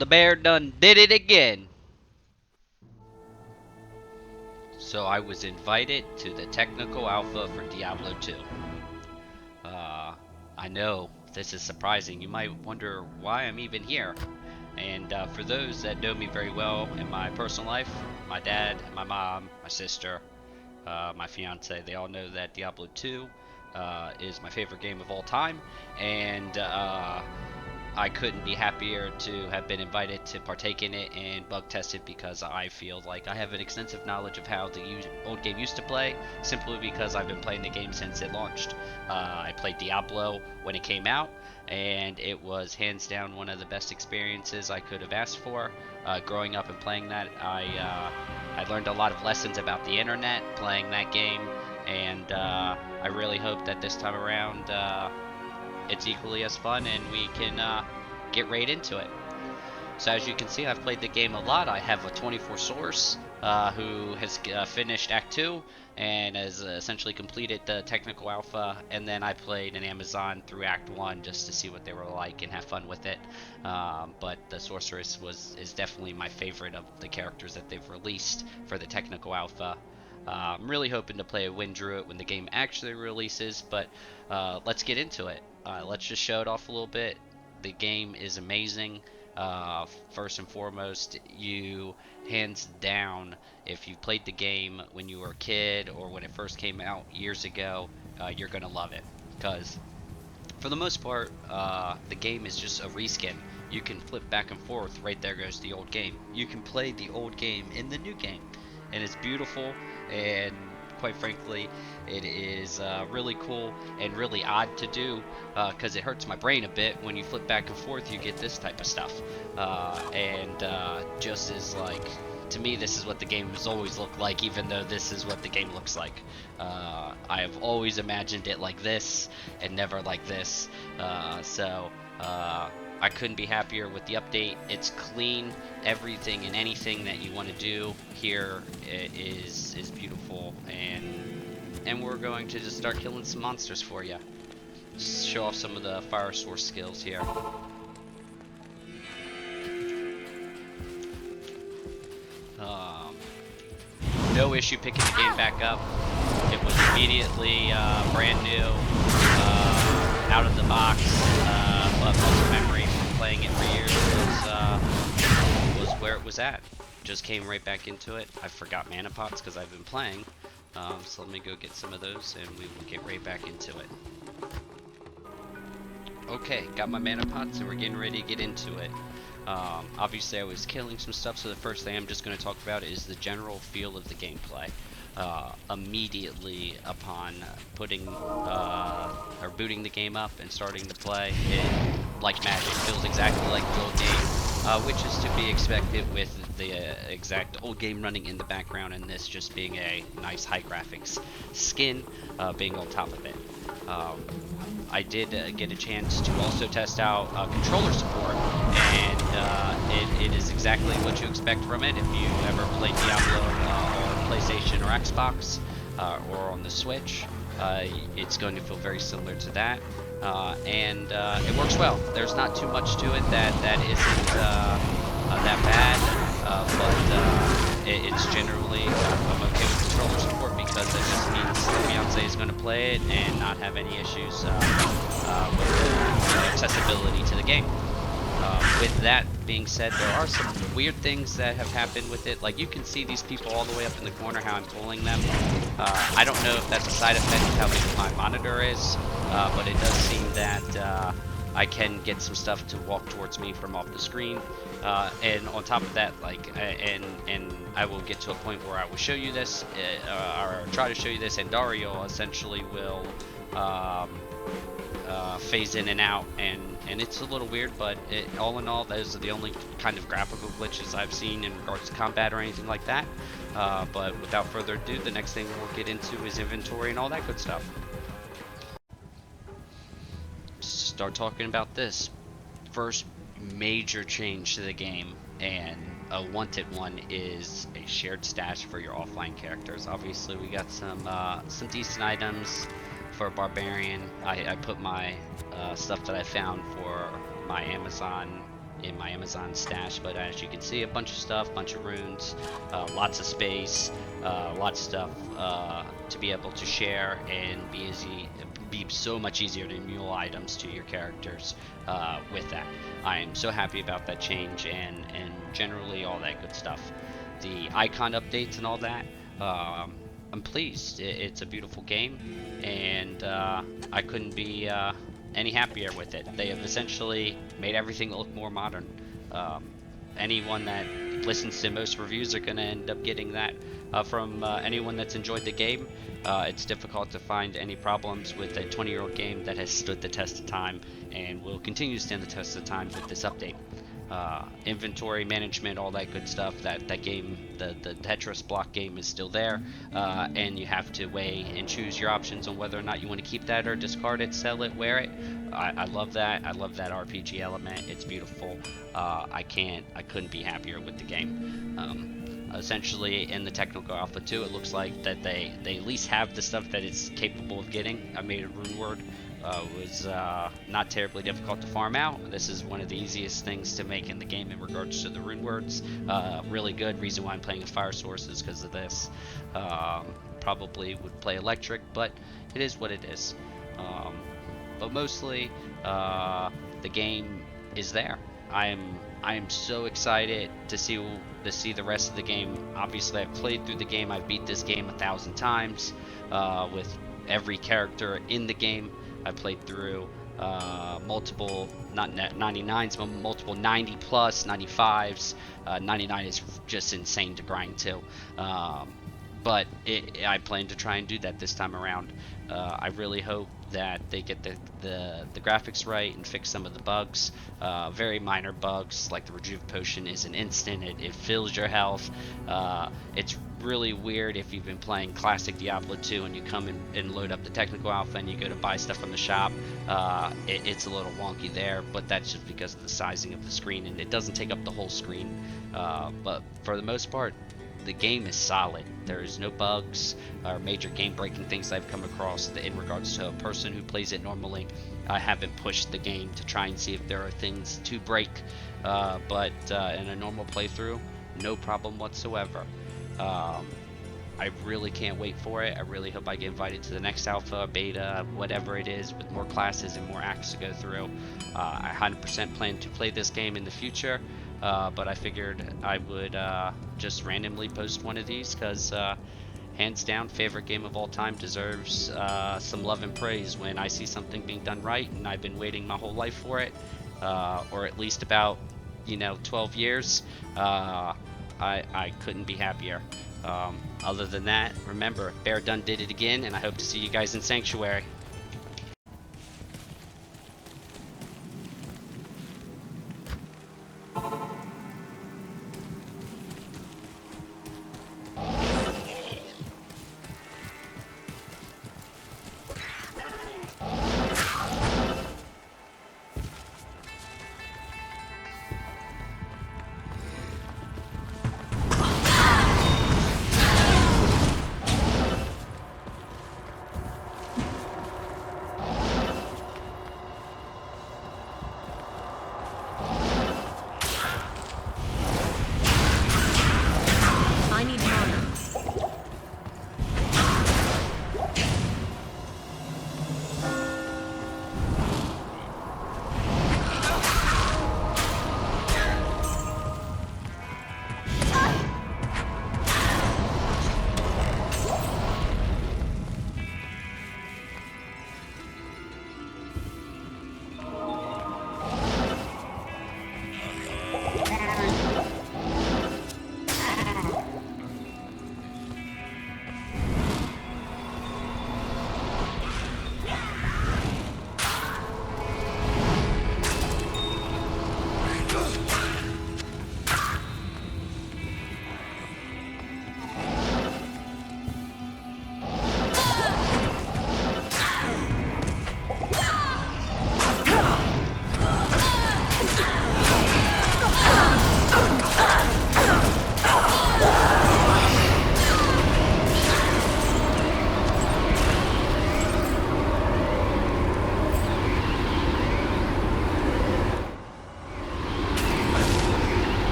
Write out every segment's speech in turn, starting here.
The bear done did it again. So I was invited to the technical alpha for Diablo 2. Uh, I know this is surprising. You might wonder why I'm even here. And for those that know me very well in my personal life, my dad, my mom, my sister, my fiance, they all know that Diablo 2 is my favorite game of all time. And I couldn't be happier to have been invited to partake in it and bug test it because I feel like I have an extensive knowledge of how the old game used to play, simply because I've been playing the game since it launched. I played Diablo when it came out, and it was hands down one of the best experiences I could have asked for. Growing up and playing that, I learned a lot of lessons about the internet playing that game, and I really hope that this time around it's equally as fun and we can get right into it. So as you can see, I've played the game a lot. I have a 24 source who has finished Act 2 and has essentially completed the technical alpha, and then I played an Amazon through Act 1 just to see what they were like and have fun with it. But the sorceress is definitely my favorite of the characters that they've released for the technical alpha. I'm really hoping to play a Wind Druid when the game actually releases, but let's get into it. Let's just show it off a little bit. The game is amazing. First and foremost, you hands down, if you played the game when you were a kid or when it first came out years ago, you're gonna love it. Because for the most part, the game is just a reskin. You can flip back and forth. Right there goes the old game. You can play the old game in the new game, and it's beautiful. And quite frankly, it is really cool and really odd to do because it hurts my brain a bit when you flip back and forth. You get this type of stuff, and just as like to me, this is what the game has always looked like, even though this is what the game looks like. I have always imagined it like this and never like this. I couldn't be happier with the update. It's clean. Everything and anything that you want to do here is beautiful, and we're going to just start killing some monsters for you. Just show off some of the fire source skills here. No issue picking the game back up. It was immediately brand new, out of the box, but muscle memory from playing it for years was where it was at. Just came right back into it. I forgot mana pots because I've been playing, so let me go get some of those and we will get right back into it. Okay, got my mana pots and we're getting ready to get into it. Obviously I was killing some stuff, so the first thing I'm just going to talk about is the general feel of the gameplay. Immediately upon putting or booting the game up and starting to play, it, like magic, feels exactly like the old game, which is to be expected with the exact old game running in the background, and this just being a nice high graphics skin being on top of it. I did get a chance to also test out controller support, and it is exactly what you expect from it. If you ever played Diablo on PlayStation or Xbox or on the Switch, it's going to feel very similar to that, and it works well. There's not too much to it that isn't that bad, but it's generally I'm okay with controller support because it just means the fiance is going to play it and not have any issues with the accessibility to the game. With that being said, there are some weird things that have happened with it. Like, you can see these people all the way up in the corner, how I'm pulling them. I don't know if that's a side effect of how big my monitor is, but it does seem that I can get some stuff to walk towards me from off the screen. And on top of that, like, and I will get to a point where I will show you this, or try to show you this, and Dario essentially will phase in and out, and it's a little weird, but all in all, those are the only kind of graphical glitches I've seen in regards to combat or anything like that. But without further ado, the next thing we'll get into is inventory and all that good stuff. Start talking about this. First major change to the game, and a wanted one, is a shared stash for your offline characters. Obviously, we got some decent items for Barbarian. I put my stuff that I found for my Amazon in my Amazon stash. But as you can see, a bunch of stuff, bunch of runes, lots of space, lots of stuff to be able to share and be so much easier to mule items to your characters with that. I am so happy about that change and generally all that good stuff. The icon updates and all that. I'm pleased. It's a beautiful game, and I couldn't be any happier with it. They have essentially made everything look more modern. Anyone that listens to most reviews are going to end up getting that from anyone that's enjoyed the game. It's difficult to find any problems with a 20-year-old game that has stood the test of time and will continue to stand the test of time with this update. Inventory management, all that good stuff. That game, the Tetris block game, is still there, and you have to weigh and choose your options on whether or not you want to keep that or discard it, sell it, wear it. I love that. I love that RPG element. It's beautiful. I couldn't be happier with the game. Essentially, in the technical alpha 2, it looks like that they at least have the stuff that it's capable of getting. I made a rune word. Was not terribly difficult to farm out. This is one of the easiest things to make in the game in regards to the rune words. Really good. Reason why I'm playing with fire source is because of this. Probably would play electric, but it is what it is. But mostly, the game is there. I am so excited to see the rest of the game. Obviously, I've played through the game. I've beat this game 1,000 times with every character in the game. I played through multiple, not 99s, but multiple 90 plus, 95s. 99 is just insane to grind to. But I plan to try and do that this time around. I really hope that they get the graphics right and fix some of the bugs. Very minor bugs, like the rejuve potion is an instant. It fills your health. It's really weird if you've been playing classic Diablo 2 and you come in and load up the technical alpha and you go to buy stuff from the shop. It's a little wonky there, but that's just because of the sizing of the screen, and it doesn't take up the whole screen. But for the most part, the game is solid. There's no bugs or major game-breaking things I've come across in regards to a person who plays it normally. I haven't pushed the game to try and see if there are things to break, but in a normal playthrough, no problem whatsoever. I really can't wait for it. I really hope I get invited to the next alpha, beta, whatever it is, with more classes and more acts to go through. I 100% plan to play this game in the future. But I figured I would just randomly post one of these because hands down, favorite game of all time, deserves some love and praise when I see something being done right, and I've been waiting my whole life for it, or at least about 12 years. I couldn't be happier. Other than that, remember, Bear done did it again, and I hope to see you guys in Sanctuary.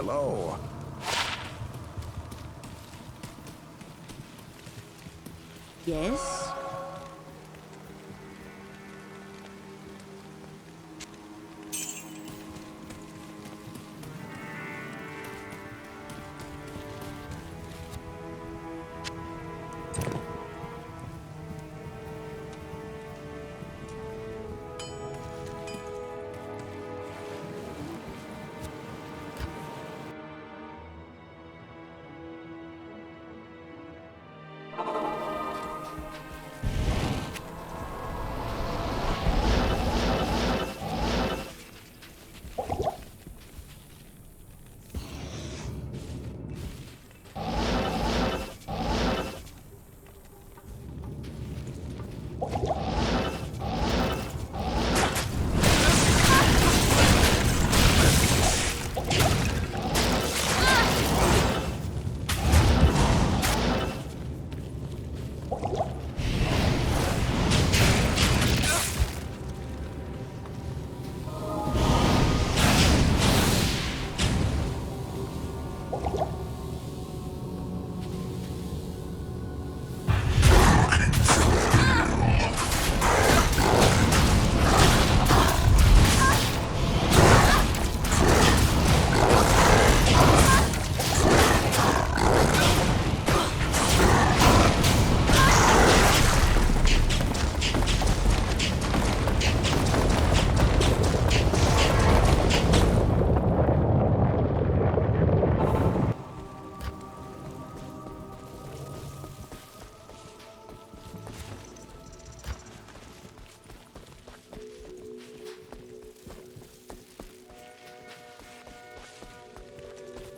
Hello. Yes?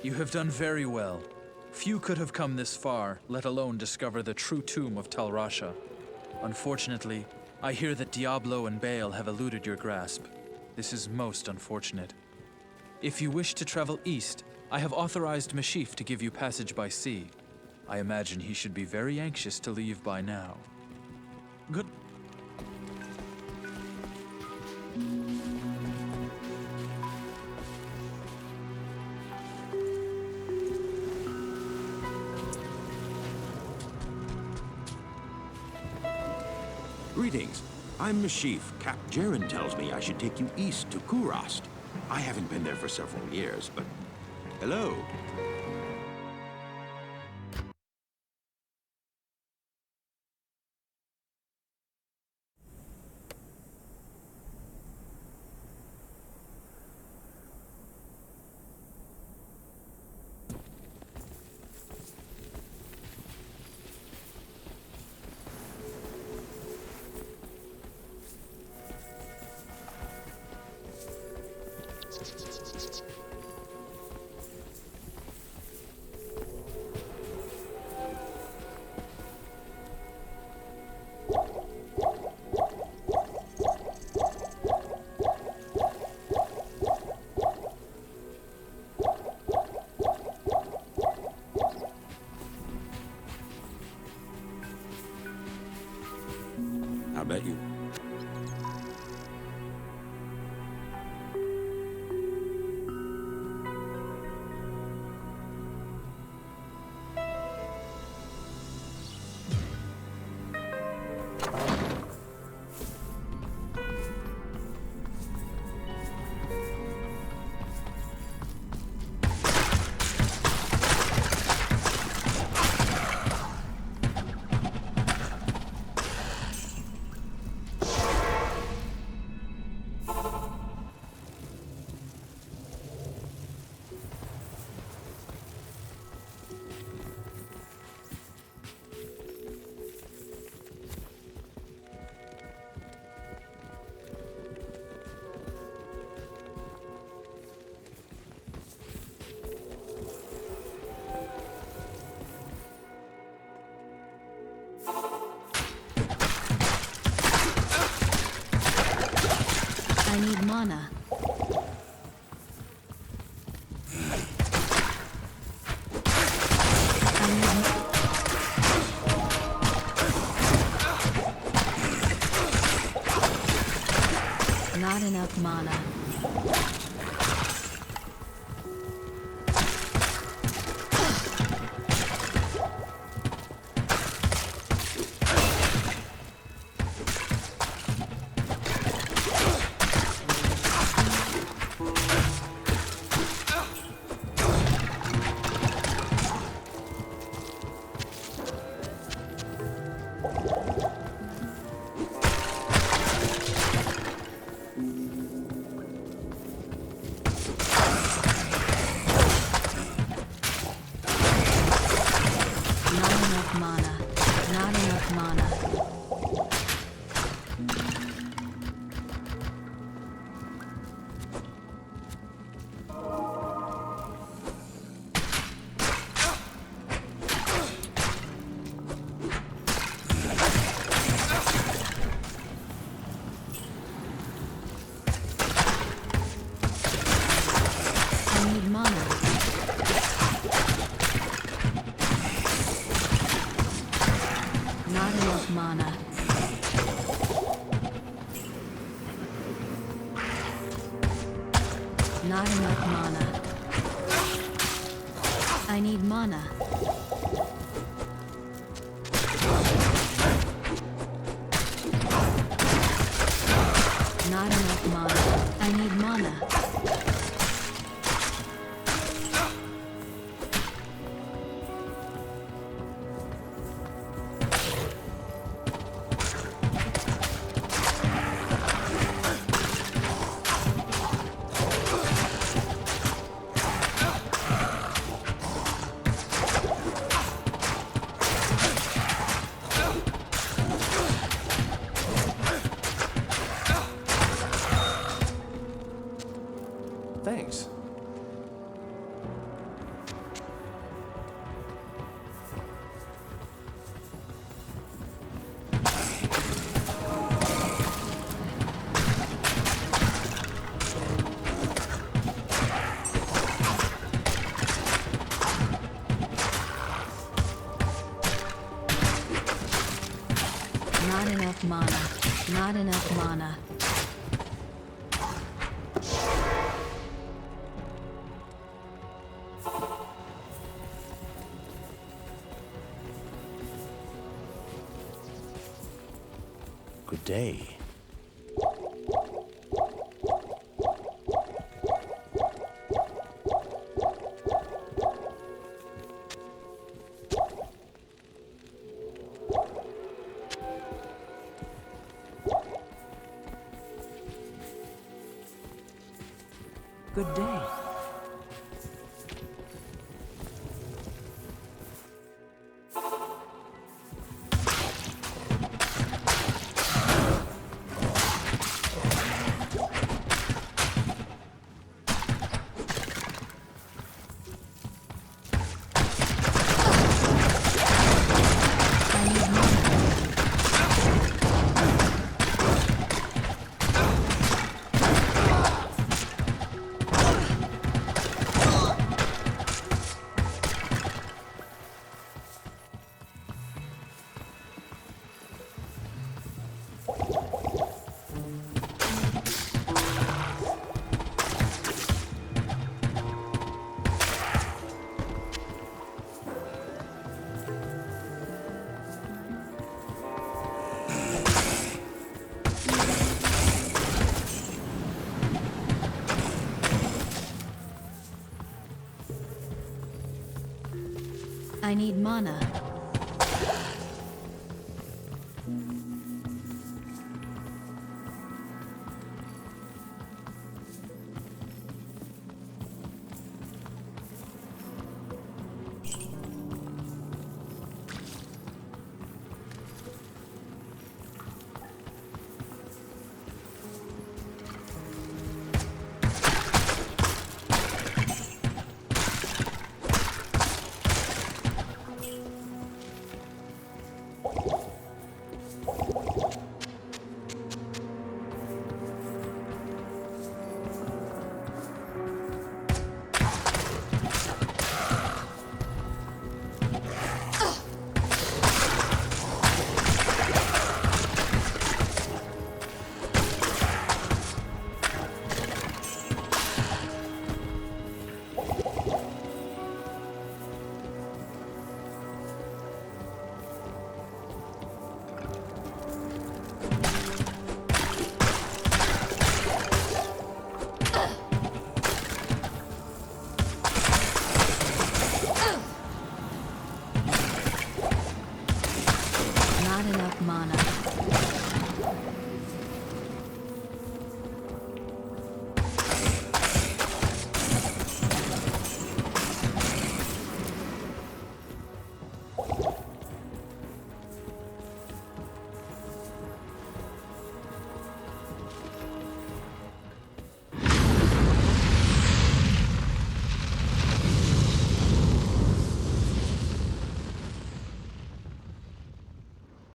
You have done very well. Few could have come this far, let alone discover the true tomb of Tal Rasha. Unfortunately, I hear that Diablo and Baal have eluded your grasp. This is most unfortunate. If you wish to travel east, I have authorized Mashif to give you passage by sea. I imagine he should be very anxious to leave by now. Good. Greetings. I'm Mashif. Cap Jaren tells me I should take you east to Kurast. I haven't been there for several years, but... Hello. How about you? I need mana. Not enough mana. Not enough mana. I need mana. Not enough mana. I need mana. Thanks. Not enough mana. Not enough mana. Good day. Good day. I need mana. I need mana.